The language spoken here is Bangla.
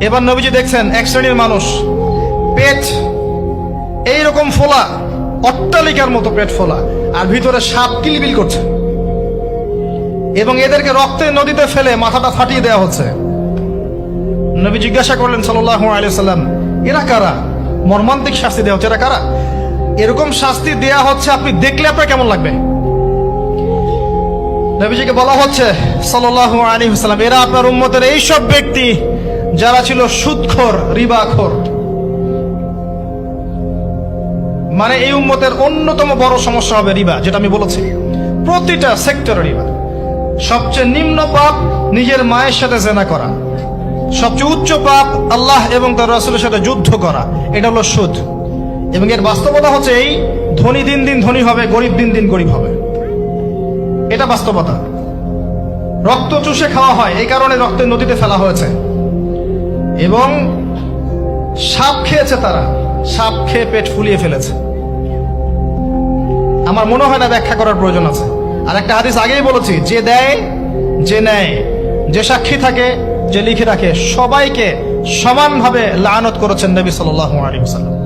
এবার নবীজি দেখছেন এক শ্রেণীর মানুষ, পেট এইরকম ফোলা, অট্টালিকার মতো পেট ফোলা, আর ভিতরে সাপ কিলবিল করছে, এবং এদেরকে রক্তের নদীতে ফেলে মাথাটা ফাটিয়ে দেওয়া হচ্ছে। নবী জিজ্ঞাসা করলেন সাল্লাল্লাহু আলাইহি ওয়াসাল্লাম, এরা কারা? মর্মান্তিক শাস্তি দেওয়া হচ্ছে, এরা কারা? এরকম শাস্তি দেয়া হচ্ছে, আপনি দেখলে আপনার কেমন লাগবে? নবীজিকে বলা হচ্ছে সাল্লাল্লাহু আলাইহি ওয়াসাল্লাম, এরা আপনার উম্মতের এই সব ব্যক্তি যারা ছিল সুদখোর, রিবাখোর। মানে এই উম্মতের অন্যতম বড় সমস্যা হবে রিবা, যেটা আমি বলেছি, প্রতিটা সেক্টরে রিবা। সবচেয়ে নিম্ন পাপ নিজের মায়ের সাথে জেনা করা, সবচেয়ে উচ্চ পাপ আল্লাহ এবং তার রাসূলের সাথে যুদ্ধ করা, এটা হলো সুদ। এবং এর বাস্তবতা হচ্ছে এই, ধনী দিন দিন ধনী হবে, গরিব দিন দিন গরিব হবে, এটা বাস্তবতা। রক্ত চুষে খাওয়া হয়, এই কারণে রক্তের নদীতে ফেলা হয়েছে। এবং সাপ খেয়েছে তারা, সাপ খেয়ে পেট ফুলিয়ে ফেলেছে। আমার মনে হয় না ব্যাখ্যা করার প্রয়োজন আছে। আর একটা হাদিস আগেই বলেছি, যে দেয়, যে নেয়, যে সাক্ষী থাকে, যে লিখে রাখে, সবাইকে সমানভাবে লানত করেছেন নবী সাল্লাল্লাহু আলাইহি ওয়াসাল্লাম।